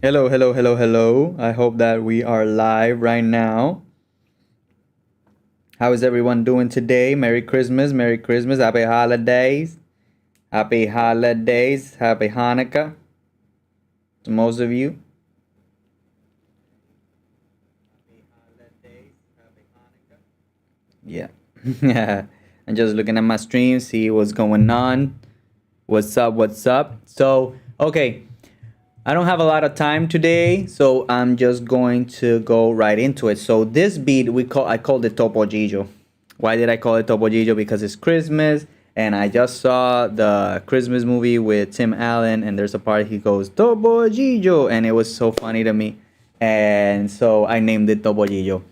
Hello, hello, hello, hello. I hope that we are live right now. How is everyone doing today? Merry Christmas, Merry Christmas, Happy Holidays, Happy Holidays, Happy Hanukkah to most of you. Yeah. Yeah. I'm just looking at my stream, see what's going on. What's up? What's up? So, okay. I don't have a lot of time today, so I'm just going to go right into it. So this beat I called it Topo Gigio. Why did I call it Topo Gigio? Because it's Christmas and I just saw the Christmas movie with Tim Allen and there's a part he goes Topo Gigio and it was so funny to me. And so I named it Topo Gigio.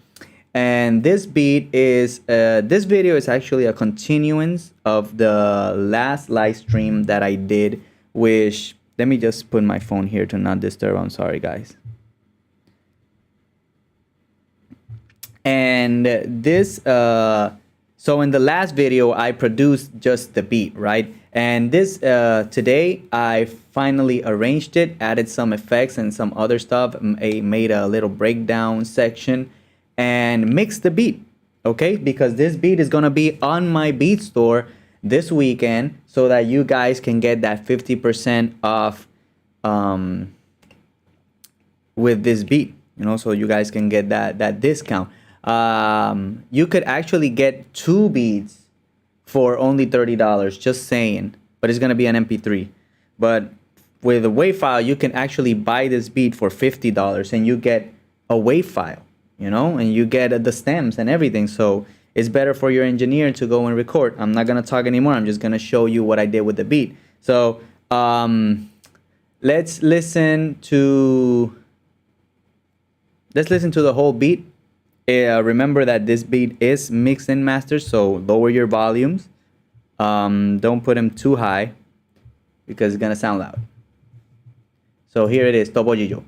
And this this video is actually a continuance of the last live stream that I did, which let me just put my phone here to not disturb. I'm sorry, guys. And so in the last video, I produced just the beat, right? And today, I finally arranged it, added some effects and some other stuff, made a little breakdown section, and mixed the beat, okay? Because this beat is gonna be on my beat store this weekend so that you guys can get that 50% off with this beat, so you guys can get that discount. You could actually get 2 beats for only $30, just saying, but it's gonna be an MP3. But with a WAV file, you can actually buy this beat for $50 and you get a WAV file, and you get the stems and everything. So it's better for your engineer to go and record. I'm not gonna talk anymore. I'm just gonna show you what I did with the beat. So let's listen to the whole beat. Remember that this beat is mixed and mastered, so lower your volumes. Don't put them too high because it's gonna sound loud. So here it is, Topo Gigio.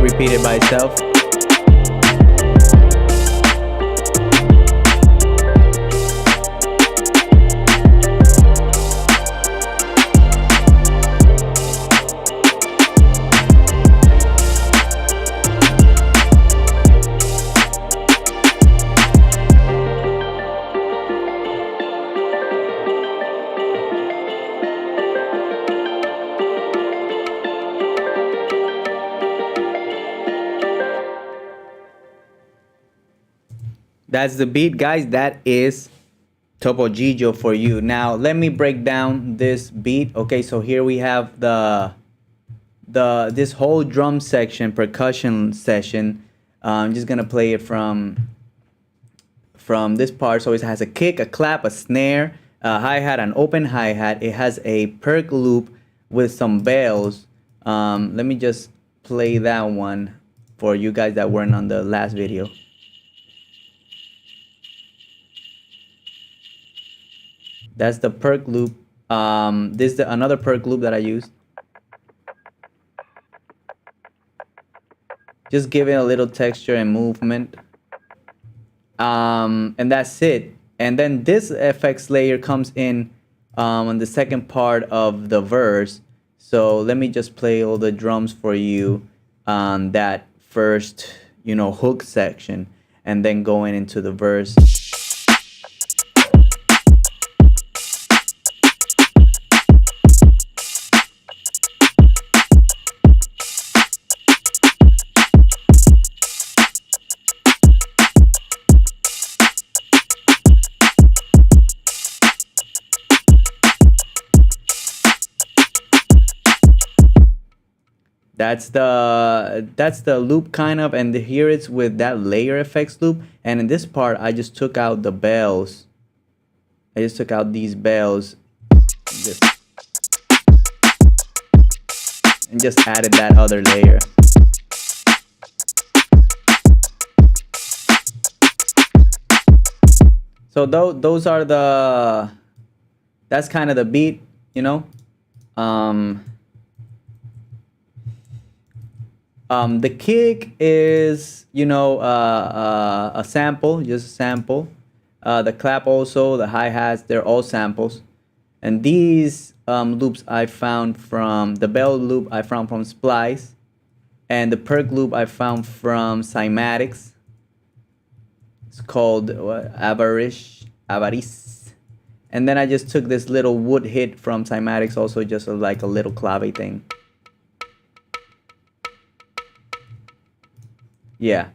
Repeated by itself. That's the beat, guys. That is Topo Gigio for you. Now let me break down this beat. Okay, so here we have this whole drum section, percussion session. I'm just gonna play it from this part. So it has a kick, a clap, a snare, a hi-hat, an open hi-hat. It has a perk loop with some bells. Let me just play that one for you guys that weren't on the last video. That's the perk loop. This is another perk loop that I used. Just give it a little texture and movement. And that's it. And then this FX layer comes in on the second part of the verse. So let me just play all the drums for you on that first, hook section, and then going into the verse. That's the loop kind of, and here it's with that layer effects loop. And in this part, I just took out the bells. I just took out these bells, and just added that other layer. So those are that's kind of the beat, The kick is, a sample, just a sample. The clap also, the hi-hats, they're all samples. And these loops I found from, the bell loop I found from Splice. And the perk loop I found from Cymatics. It's called Avarice. And then I just took this little wood hit from Cymatics also, just like a little clave thing. Yeah,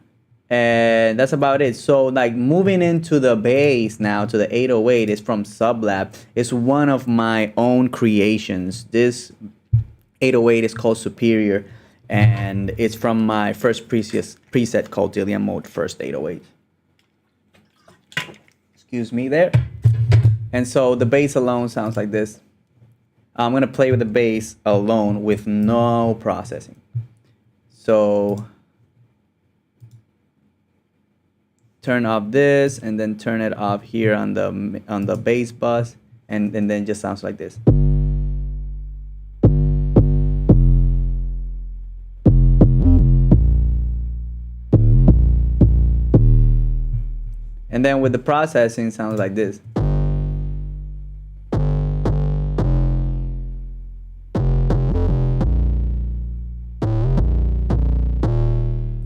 and that's about it. So like moving into the bass now, to the 808 is from Sublab. It's one of my own creations. This 808 is called Superior, and it's from my first preset called Dillian Mode First 808. Excuse me there. And so the bass alone sounds like this. I'm gonna play with the bass alone with no processing. So turn off this and then turn it off here on the bass bus, and then it just sounds like this. And then with the processing, it sounds like this.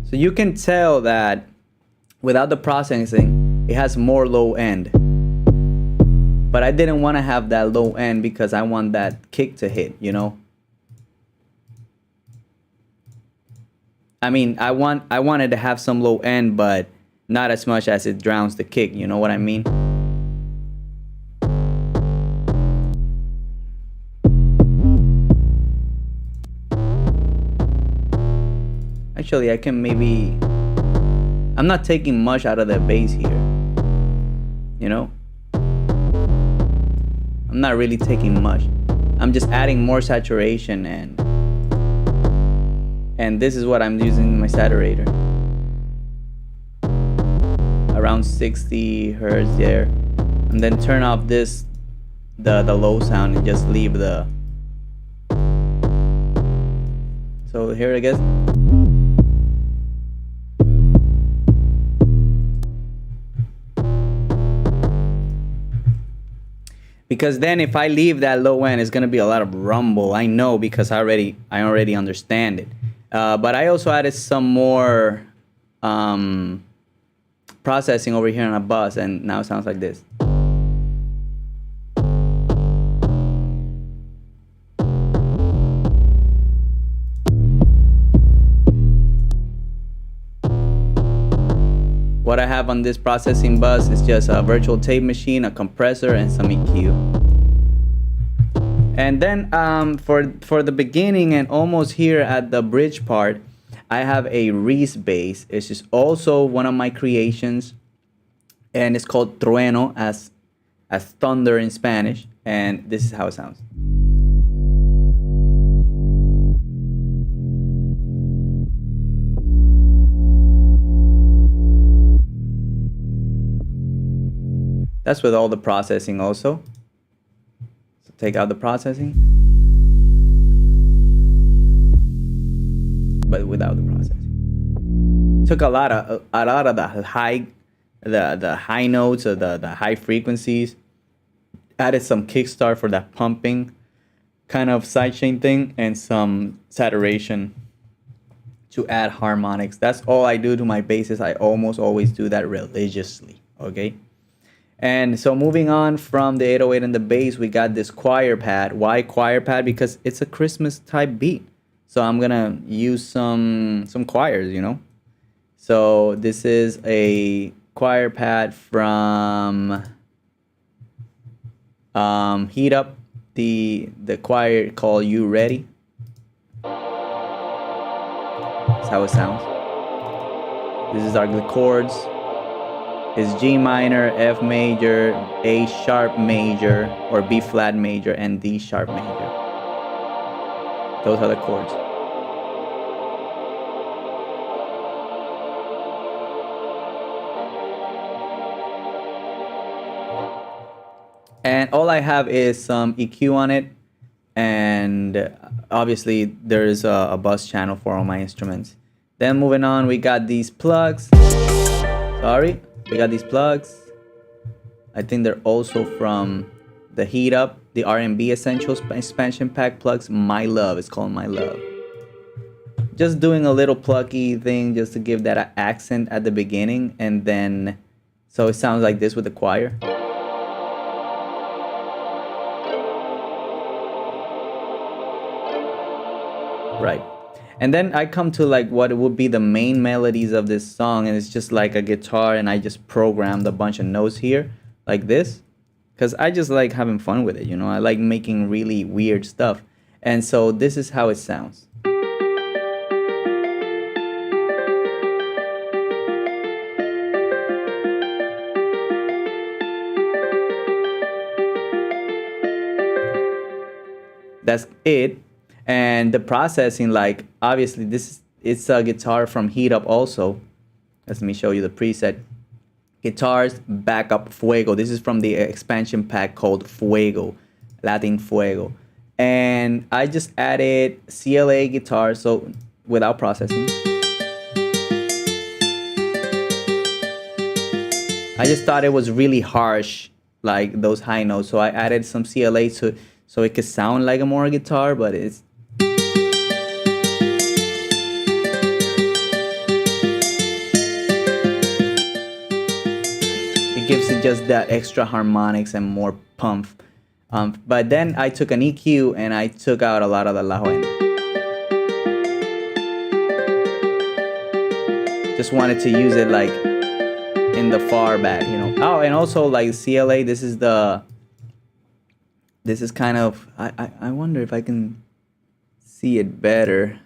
So you can tell that without the processing, it has more low end. But I didn't want to have that low end because I want that kick to hit, I mean, I wanted to have some low end, but not as much as it drowns the kick, you know what I mean? Actually, I can maybe... I'm not taking much out of the bass here, I'm not really taking much. I'm just adding more saturation, and this is what I'm using in my saturator. Around 60 hertz there. And then turn off this, the low sound, and just leave the... So here it is. Because then if I leave that low end, it's gonna be a lot of rumble. I know, because I already understand it. But I also added some more processing over here on a bus, and now it sounds like this. What I have on this processing bus is just a virtual tape machine, a compressor, and some EQ. And then for the beginning and almost here at the bridge part, I have a Reese bass. It's just also one of my creations, and it's called trueno, as thunder in Spanish. And this is how it sounds. That's with all the processing also. So take out the processing, but without the processing. Took a lot of the high notes or the high frequencies. Added some kickstart for that pumping kind of sidechain thing, and some saturation to add harmonics. That's all I do to my basses. I almost always do that religiously. Okay. And so moving on from the 808 and the bass, we got this choir pad. Why choir pad? Because it's a Christmas type beat. So I'm gonna use some choirs, you know. So this is a choir pad from Heat Up, the choir called You Ready. That's how it sounds. This is our chords. Is G minor, F major, A sharp major, or B flat major, and D sharp major. Those are the chords. And all I have is some EQ on it, and obviously there's a bus channel for all my instruments. Then moving on, we got these plugs. We got these plugs. I think they're also from the Heat Up, the R&B Essentials expansion pack plugs. My Love, it's called My Love. Just doing a little plucky thing just to give that accent at the beginning, and then so it sounds like this with the choir. Right. And then I come to like what would be the main melodies of this song, and it's just like a guitar, and I just programmed a bunch of notes here like this because I just like having fun with it, you know. I like making really weird stuff. And so this is how it sounds. That's it. And the processing, like obviously it's a guitar from Heat Up also. Let me show you the preset. Guitars, backup, Fuego. This is from the expansion pack called Fuego, Latin Fuego. And I just added CLA guitar, so without processing. I just thought it was really harsh, like those high notes, so I added some CLA so it could sound like a more guitar, but it gives it just that extra harmonics and more pump. But then I took an EQ and I took out a lot of the La Joven. Just wanted to use it like in the far back, you know. Oh, and also like CLA, this is kind of, I wonder if I can see it better.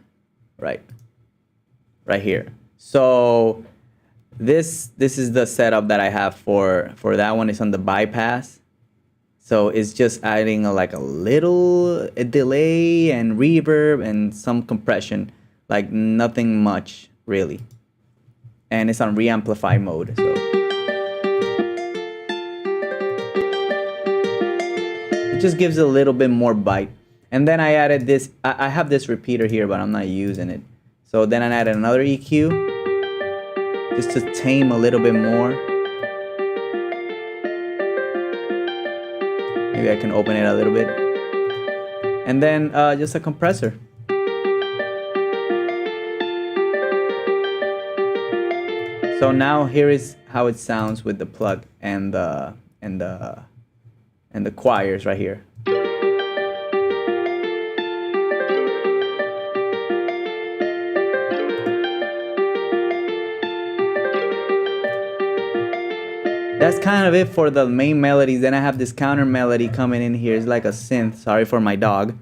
Right here. So this is the setup that I have for that one. It's on the bypass. So it's just adding a little delay and reverb and some compression, like nothing much really. And it's on reamplify mode. So it just gives it a little bit more bite. And then I added this. I have this repeater here, but I'm not using it. So then I added another EQ just to tame a little bit more. Maybe I can open it a little bit. And then just a compressor. So now here is how it sounds with the plug and the choirs right here. that's kind of it for the main melodies. Then I have this counter melody coming in here. It's like a synth. Sorry for my dog.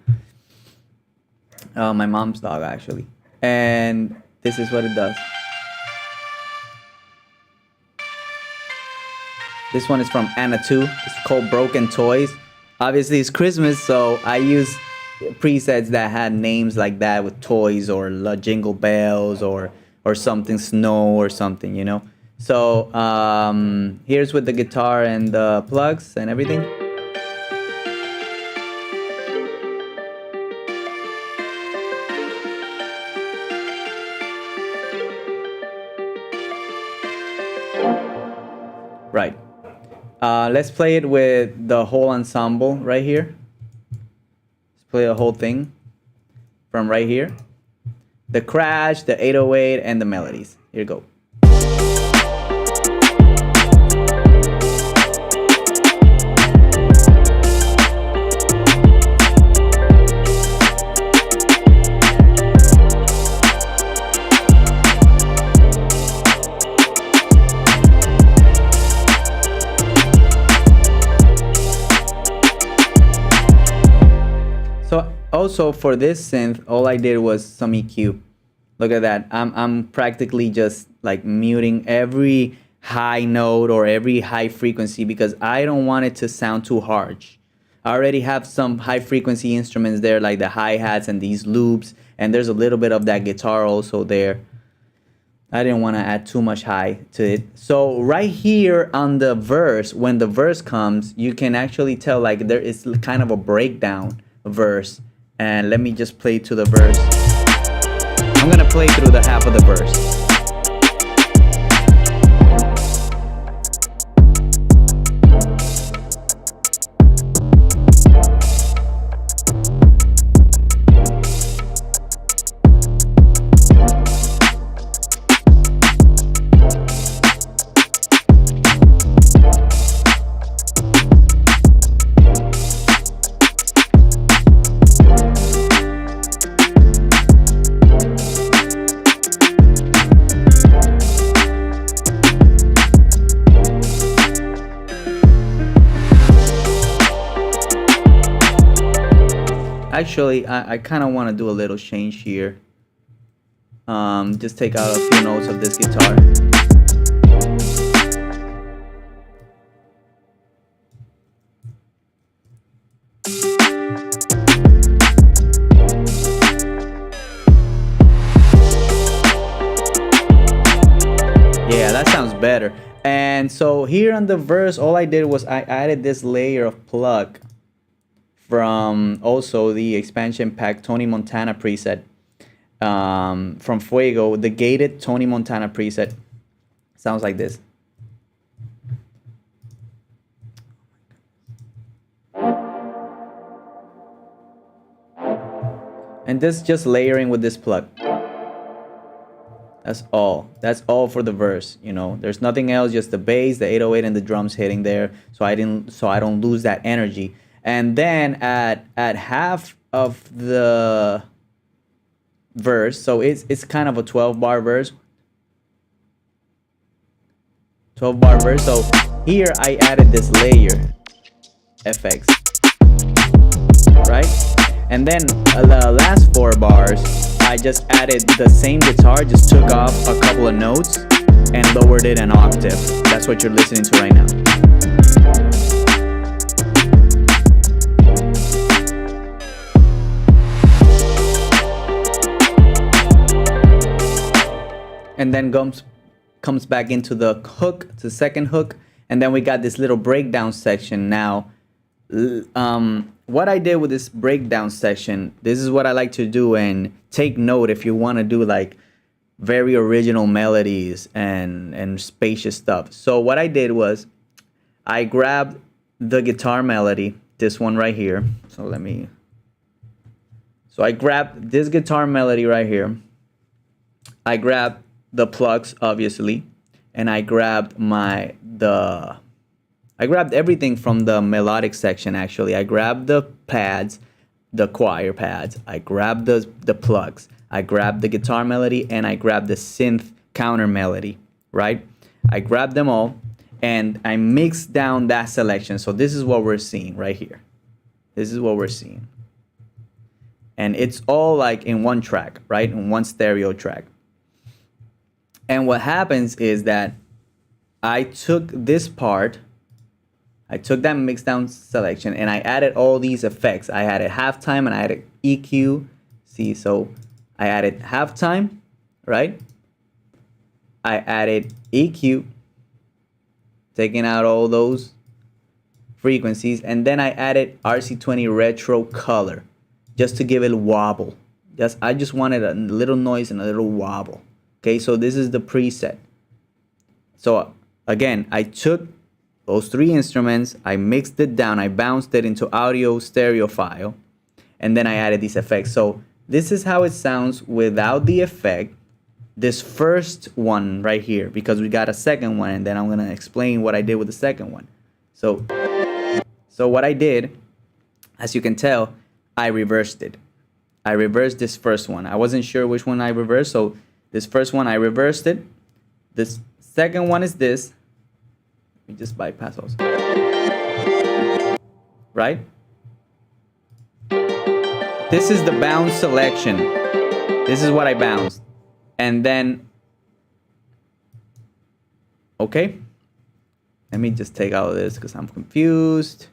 My mom's dog, actually. And this is what it does. This one is from Anna 2. It's called Broken Toys. Obviously, it's Christmas, so I use presets that had names like that with toys or Jingle Bells or something, snow or something, you know. So here's with the guitar and the plugs and everything. Right. Let's play it with the whole ensemble right here. Let's play the whole thing from right here. The crash, the 808, and the melodies. Here you go. So also for this synth, all I did was some EQ. Look at that. I'm practically just like muting every high note or every high frequency because I don't want it to sound too harsh. I already have some high frequency instruments there like the hi-hats and these loops, and there's a little bit of that guitar also there. I didn't want to add too much high to it. So right here on the verse, when the verse comes, you can actually tell like there is kind of a breakdown verse. And let me just play to the verse. I'm gonna play through the half of the verse. Actually, I kind of want to do a little change here. Just take out a few notes of this guitar. Yeah, that sounds better. And so here on the verse, all I did was I added this layer of plug from also the expansion pack Tony Montana preset from Fuego, the gated Tony Montana preset. Sounds like this. And this just layering with this plug. That's all. That's all for the verse, you know. There's nothing else, just the bass, the 808 and the drums hitting there, so I don't lose that energy. And then at half of the verse, so it's kind of a 12-bar verse. 12-bar verse. So here I added this layer FX. Right? And then the last 4 bars, I just added the same guitar, just took off a couple of notes and lowered it an octave. That's what you're listening to right now. And then comes back into the hook, the second hook, and then we got this little breakdown section. Now, what I did with this breakdown section, this is what I like to do, and take note if you want to do like very original melodies and spacious stuff. So what I did was I grabbed the guitar melody, this one right here. So I grabbed this guitar melody right here. I grabbed the plugs, obviously, and I grabbed everything from the melodic section. Actually, I grabbed the pads, the choir pads. I grabbed the plugs. I grabbed the guitar melody, and I grabbed the synth counter melody. Right? I grabbed them all, and I mix down that selection. So this is what we're seeing right here. This is what we're seeing. And it's all like in one track, right? In one stereo track. And what happens is that I took this part, I took that mix down selection, and I added all these effects. I added halftime and I added EQ. See, so I added halftime, right? I added EQ, taking out all those frequencies, and then I added RC20 retro color just to give it a wobble. I just wanted a little noise and a little wobble. Okay, so this is the preset. So again, I took those three instruments, I mixed it down, I bounced it into audio stereo file, and then I added these effects. So this is how it sounds without the effect. This first one right here, because we got a second one, and then I'm gonna explain what I did with the second one. So what I did, as you can tell, I reversed it. I reversed this first one. I wasn't sure which one I reversed, so this first one I reversed it. This second one is this. Let me just bypass those. Right? This is the bounce selection. This is what I bounced. And then, okay. Let me just take out of this because I'm confused.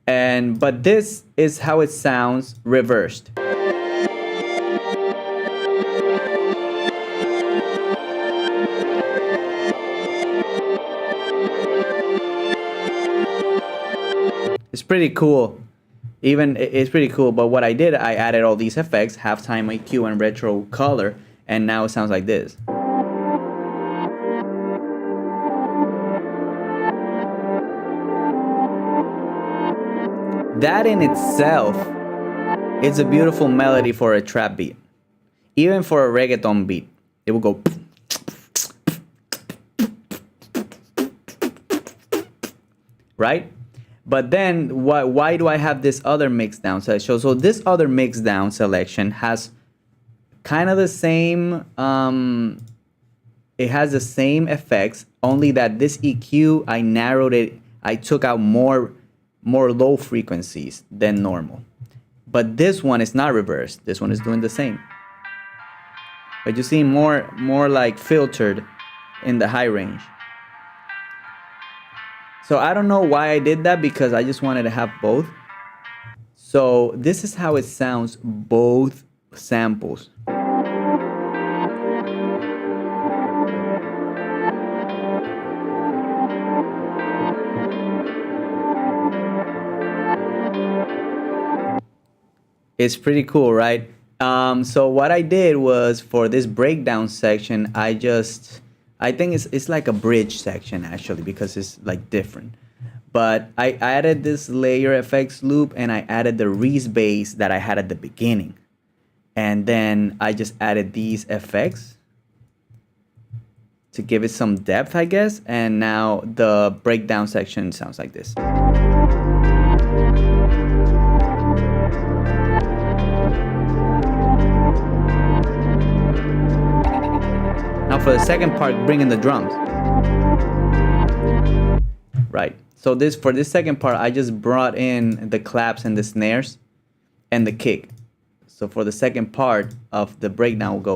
But this is how it sounds reversed. It's pretty cool. It's pretty cool, but what I did, I added all these effects, halftime EQ and retro color, and now it sounds like this. That in itself is a beautiful melody for a trap beat. Even for a reggaeton beat, it will go. Right? But then why do I have this other mix down selection? So this other mix down selection has kind of the same, it has the same effects, only that this EQ, I narrowed it, I took out more low frequencies than normal. But this one is not reversed. This one is doing the same. But you see more like filtered in the high range. So I don't know why I did that, because I just wanted to have both. So this is how it sounds, both samples. It's pretty cool, right? So what I did was, for this breakdown section, I think it's like a bridge section actually, because it's like different. But I added this layer effects loop, and I added the Reese bass that I had at the beginning. And then I just added these effects to give it some depth, I guess. And now the breakdown section sounds like this. Now for the second part, bring in the drums. Right. So for this second part, I just brought in the claps and the snares and the kick. So for the second part of the breakdown, we'll go.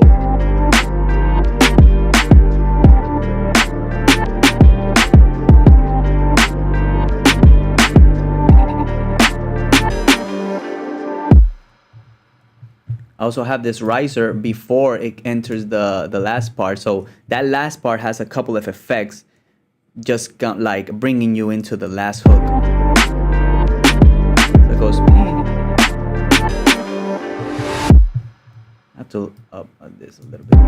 I also have this riser before it enters the last part. So that last part has a couple of effects, just like bringing you into the last hook. So it goes. I have to up this a little bit.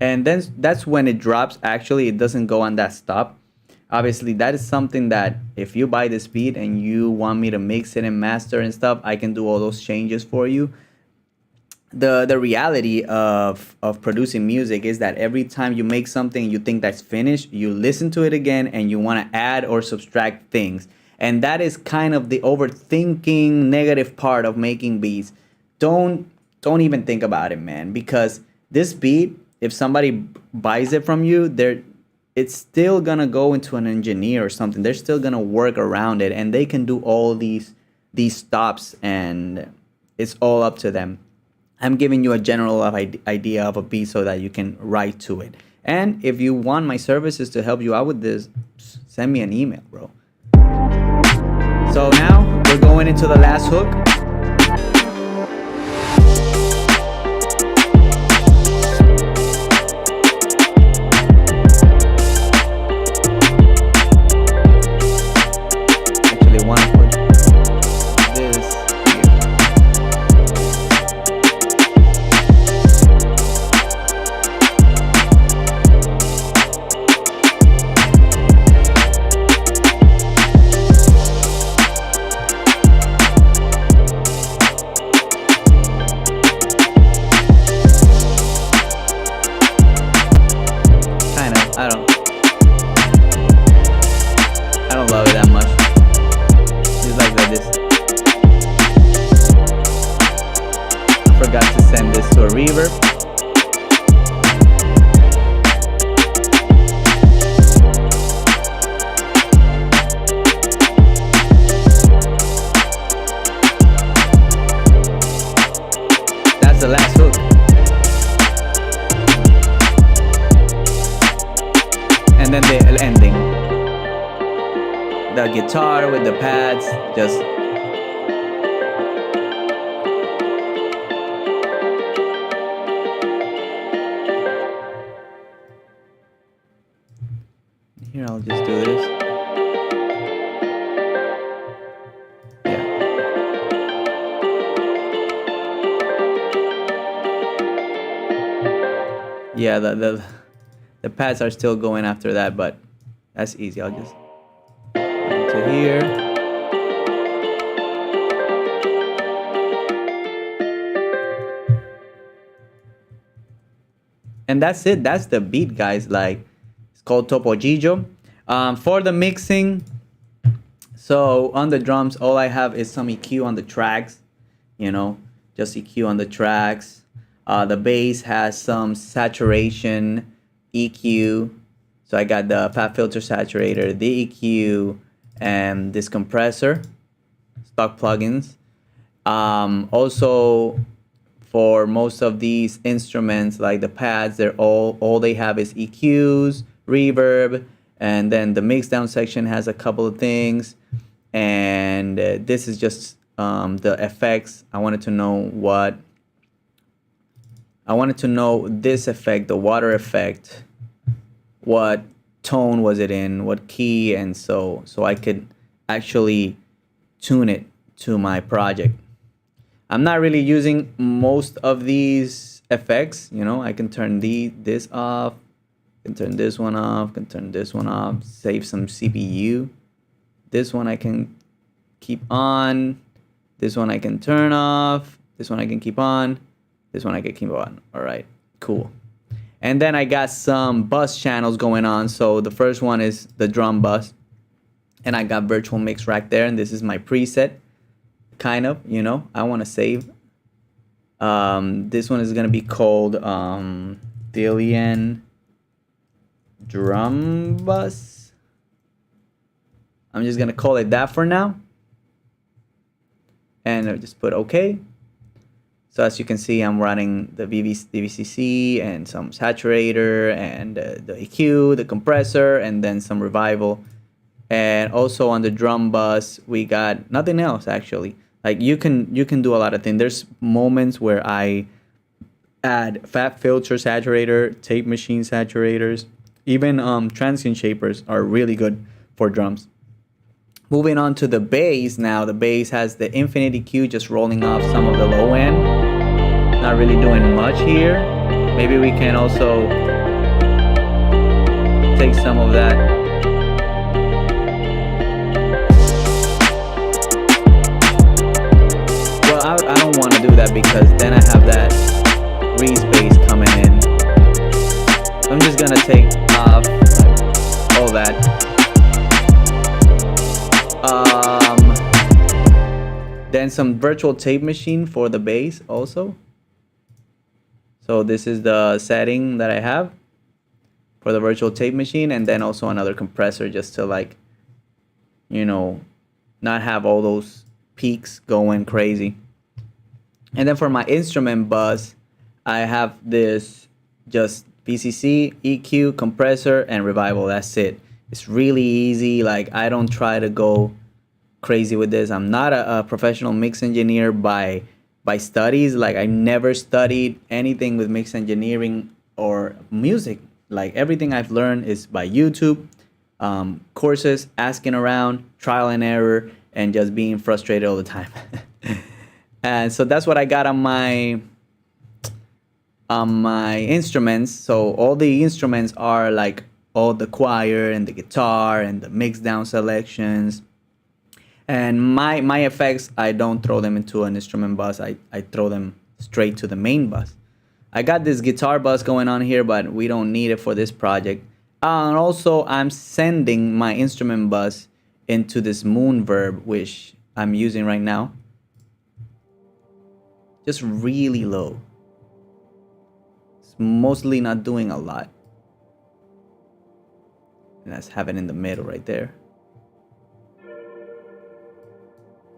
And then that's when it drops. Actually, it doesn't go on that stop. Obviously, that is something that if you buy this beat and you want me to mix it and master and stuff, I can do all those changes for you. The reality of producing music is that every time you make something you think that's finished, you listen to it again and you want to add or subtract things. And that is kind of the overthinking negative part of making beats. Don't don't even think about it, man, because this beat, if somebody buys it from you, it's still gonna go into an engineer or something. They're still gonna work around it, and they can do all these stops, and it's all up to them. I'm giving you a general idea of a beat so that you can write to it. And if you want my services to help you out with this, send me an email, bro. So now we're going into the last hook. Actually, I want to put this here. I don't love it that much. Just like this. I forgot to send this to a reverb. That's the last hook. And then the ending. The guitar with the pads, just here. I'll just do this. Yeah, the pads are still going after that, but that's easy. I'll just to here. And that's it. That's the beat, guys. Like, it's called Topo Gigio. For the mixing, so on the drums, all I have is some EQ on the tracks, you know, just EQ on the tracks. The bass has some saturation, EQ. So I got the fat filter saturator, the EQ, and this compressor, stock plugins. Also, for most of these instruments, like the pads, they're all they have is EQs, reverb, and then the mix down section has a couple of things. And this is just the effects. I wanted to know this effect, the water effect, what tone was it in, what key, and so I could actually tune it to my project. I'm not really using most of these effects, you know. I can turn this off, can turn this one off, can turn this one off, save some CPU. This one I can keep on, this one I can turn off, this one I can keep on, this one I can keep on. All right, cool. And then I got some bus channels going on. So the first one is the drum bus, and I got virtual mix rack there, and this is my preset, kind of, you know. I want to save. This one is gonna be called Dillian Drum Bus. I'm just gonna call it that for now, and I'll just put OK. So as you can see, I'm running the VVCC and some saturator and the EQ, the compressor, and then some revival. And also on the drum bus, we got nothing else actually. Like you can do a lot of things. There's moments where I add fat filter saturator, tape machine saturators, even transient shapers are really good for drums. Moving on to the bass now. The bass has the infinite EQ, just rolling off some of the low end. Not really doing much here. Maybe we can also take some of that. Well, I don't want to do that because then I have that Reese bass coming in. I'm just gonna take off all that. Then some virtual tape machine for the bass also. So this is the setting that I have for the virtual tape machine, and then also another compressor just to, like, you know, not have all those peaks going crazy. And then for my instrument bus, I have this just VCC, EQ, compressor, and revival. That's it. It's really easy. Like, I don't try to go crazy with this. I'm not a professional mix engineer by studies. Like, I never studied anything with mix engineering or music. Like, everything I've learned is by YouTube, courses, asking around, trial and error, and just being frustrated all the time. And so that's what I got on my instruments. So all the instruments are like all the choir and the guitar and the mix down selections. And my effects, I don't throw them into an instrument bus. I throw them straight to the main bus. I got this guitar bus going on here, but we don't need it for this project. And also, I'm sending my instrument bus into this Moon Verb, which I'm using right now. Just really low. It's mostly not doing a lot. And let's have it in the middle right there.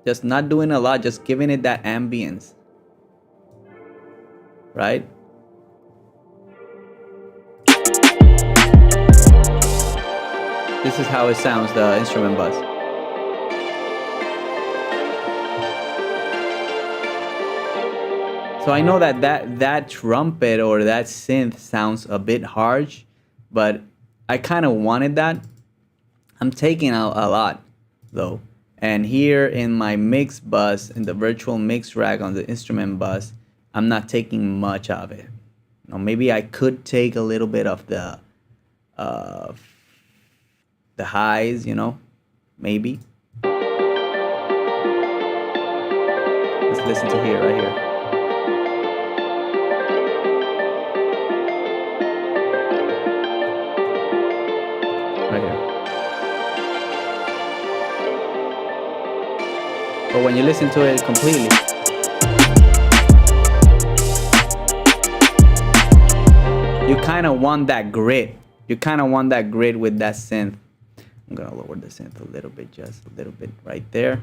Just not doing a lot, just giving it that ambience. Right? This is how it sounds, the instrument bus. So I know that trumpet or that synth sounds a bit harsh, but I kind of wanted that. I'm taking out a lot though. And here in my mix bus, in the virtual mix rack on the instrument bus, I'm not taking much of it. You know, maybe I could take a little bit of the highs, you know, maybe. Let's listen to here, right here. Right here. But when you listen to it completely, you kind of want that grit. You kind of want that grit with that synth. I'm gonna lower the synth a little bit, just a little bit right there.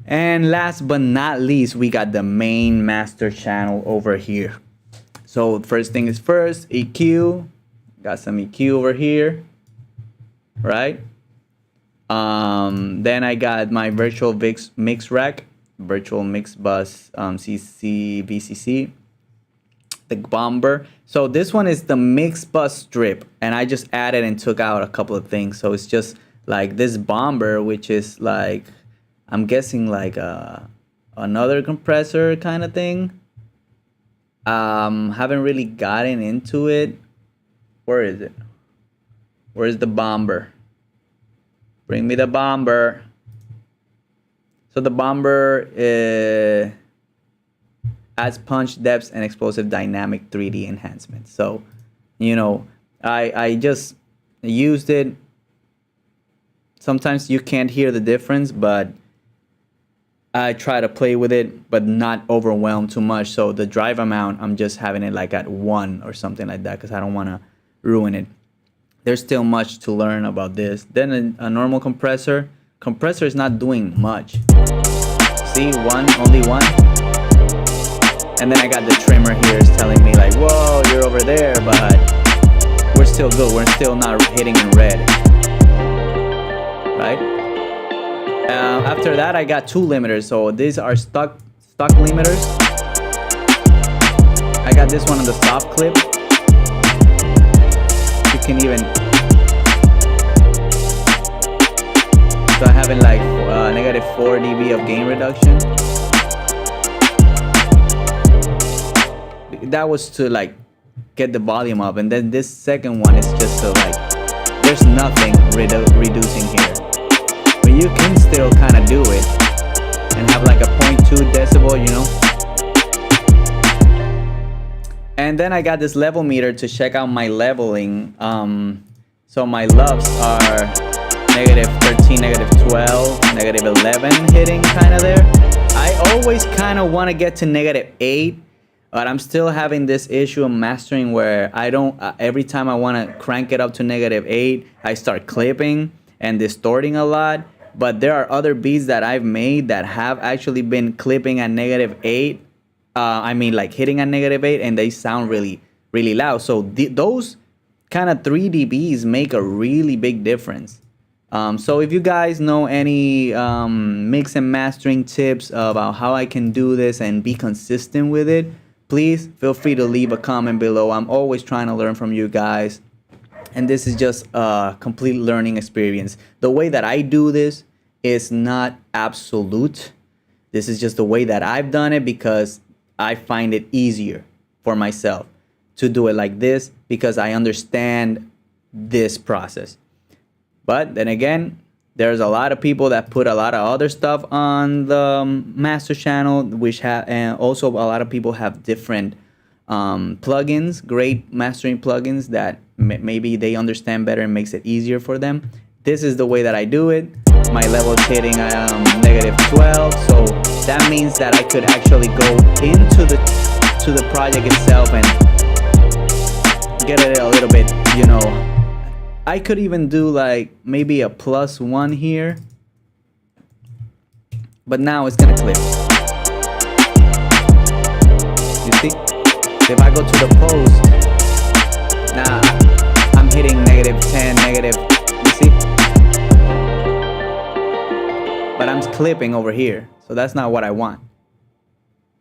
And last but not least, we got the main master channel over here. So first thing is first, EQ. Got some EQ over here, right? Then I got my virtual mix rack, virtual mix bus, CC VCC, the bomber. So this one is the mix bus strip, and I just added and took out a couple of things. So it's just like this bomber, which is like, I'm guessing like another compressor kind of thing. Haven't really gotten into it. Where is it? Where is the bomber? Bring me the bomber. So the bomber adds punch, depth, and explosive dynamic 3D enhancement. So, you know, I just used it. Sometimes you can't hear the difference, but I try to play with it, but not overwhelm too much. So the drive amount, I'm just having it like at 1 or something like that, because I don't want to ruin it. There's still much to learn about this. Then a normal compressor. Compressor is not doing much. See, only one. And then I got the trimmer here is telling me like, whoa, you're over there, but we're still good. We're still not hitting in red, right? After that, I got 2 limiters. So these are stock limiters. I got this one on the soft clip. You can even, so I have it like negative 4 dB of gain reduction. That was to like get the volume up, and then this second one is just to like, there's nothing reducing here, but you can still kind of do it and have like a 0.2 decibel, you know. And then I got this level meter to check out my leveling. So my loves are negative 13, negative 12, negative 11 hitting kind of there. I always kind of want to get to negative 8, But I'm still having this issue of mastering where I don't, every time I want to crank it up to -8, I start clipping and distorting a lot. But there are other beats that I've made that have actually been clipping at -8. I mean, like hitting at -8, and they sound really, really loud. So those kind of 3 dBs make a really big difference. So if you guys know any mix and mastering tips about how I can do this and be consistent with it, please feel free to leave a comment below. I'm always trying to learn from you guys. And this is just a complete learning experience. The way that I do this is not absolute. This is just the way that I've done it because I find it easier for myself to do it like this because I understand this process. But then again, there's a lot of people that put a lot of other stuff on the master channel, which have, and also a lot of people have different plugins, great mastering plugins that maybe they understand better and makes it easier for them. This is the way that I do it. My level is hitting -12, so that means that I could actually go into the project itself and get it a little bit, you know. I could even do like maybe a +1 here, but now it's gonna clip. You see, if I go to the post, now I'm hitting -10, negative. You see, but I'm clipping over here, so that's not what I want.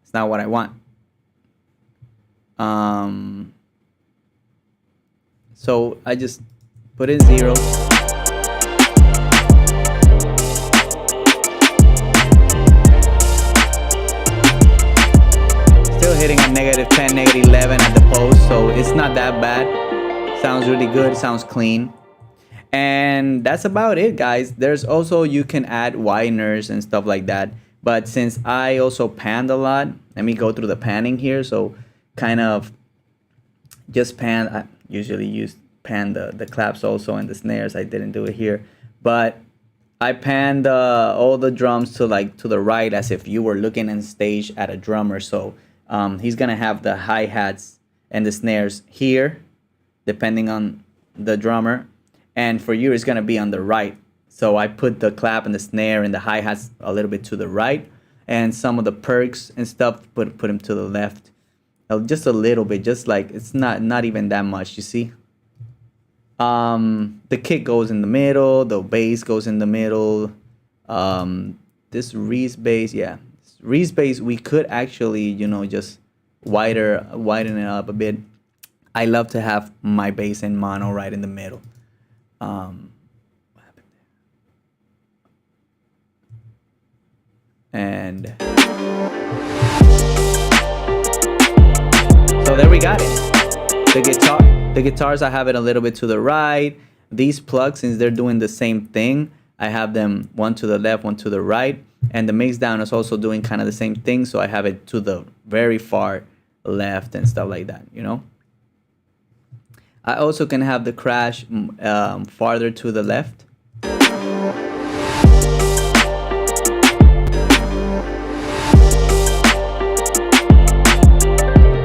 It's not what I want. So I just put in 0. Still hitting at -10, -11 at the post, so it's not that bad. Sounds really good, sounds clean. And that's about it, guys. There's also, you can add wideners and stuff like that. But since I also panned a lot, let me go through the panning here. So kind of just pan, I usually pan the claps also and the snares. I didn't do it here, but I panned all the drums to the right, as if you were looking on stage at a drummer. So he's gonna have the hi-hats and the snares here, depending on the drummer, and for you it's gonna be on the right. So I put the clap and the snare and the hi-hats a little bit to the right, and some of the perks and stuff put them to the left, just a little bit, just like it's not even that much, you see. The kick goes in the middle, the bass goes in the middle. This Reese bass, yeah, Reese bass, we could actually, you know, just widen it up a bit. I love to have my bass in mono right in the middle. What happened there? And so there we got it. The guitars, I have it a little bit to the right. These plugs, since they're doing the same thing, I have them one to the left, one to the right. And the mix down is also doing kind of the same thing, so I have it to the very far left and stuff like that, you know. I also can have the crash farther to the left.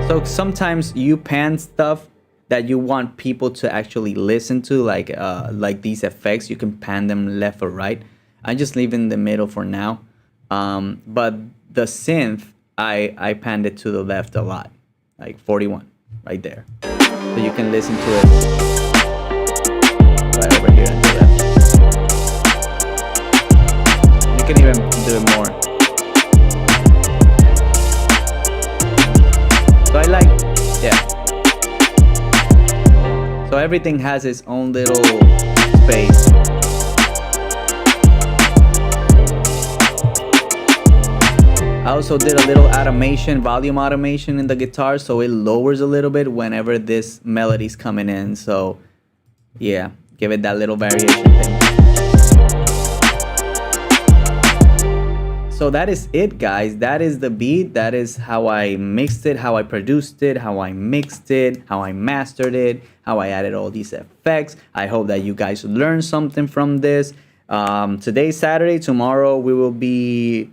So sometimes you pan stuff that you want people to actually listen to, like these effects. You can pan them left or right. I just leave in the middle for now. But the synth, I panned it to the left a lot, like 41, right there. So you can listen to it right over here on the left. You can even do it more. So I like, yeah. So everything has its own little space. I also did a little automation, volume automation in the guitar, so it lowers a little bit whenever this melody's coming in. So yeah, give it that little variation thing. So that is it, guys. That is the beat. That is how I mixed it, how I produced it, how I mixed it, how I mastered it, how I added all these effects. I hope that you guys learned something from this. Today's Saturday. Tomorrow we will be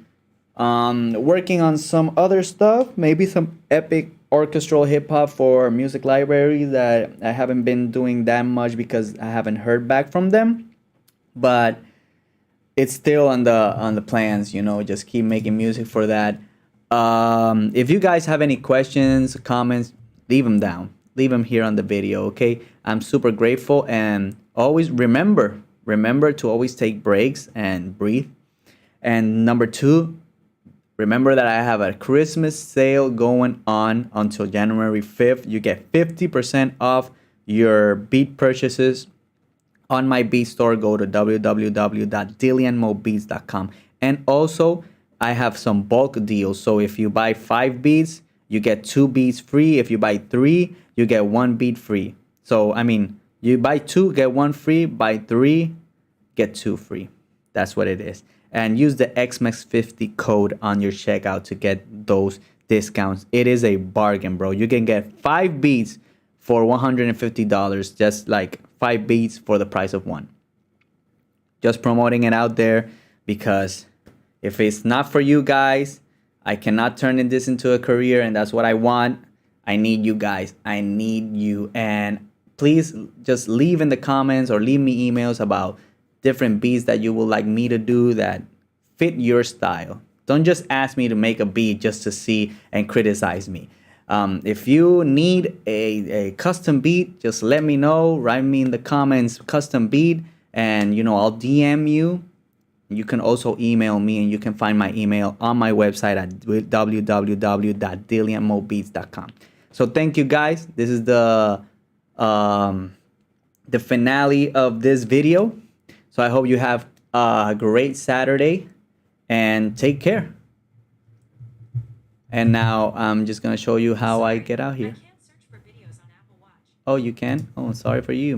working on some other stuff, maybe some epic orchestral hip hop for music library that I haven't been doing that much because I haven't heard back from them. But it's still on the plans, you know, just keep making music for that. If you guys have any questions, comments, leave them down, leave them here on the video. Okay, I'm super grateful, and always remember to always take breaks and breathe. And number two, remember that I have a Christmas sale going on until January 5th. You get 50% off your beat purchases on my beat store. Go to www.dillianmobeats.com. And also, I have some bulk deals. So if you buy 5 beats, you get 2 beats free. If you buy 3, you get 1 beat free. So, I mean, you buy 2, get 1 free. Buy 3, get 2 free. That's what it is. And use the XMAX50 code on your checkout to get those discounts. It is a bargain, bro. You can get 5 beats for $150, just like 5 beats for the price of 1. Just promoting it out there, because if it's not for you guys, I cannot turn this into a career, and that's what I want. I need you guys. I need you. And please just leave in the comments or leave me emails about different beats that you would like me to do that fit your style. Don't just ask me to make a beat just to see and criticize me. If you need a custom beat, just let me know. Write me in the comments custom beat, and you know, I'll DM you. You can also email me, and you can find my email on my website at www.dillianmobeats.com. So thank you guys. This is the finale of this video. So I hope you have a great Saturday, and take care. And now I'm just going to show you how I get out here. Oh, you can? Oh, sorry for you.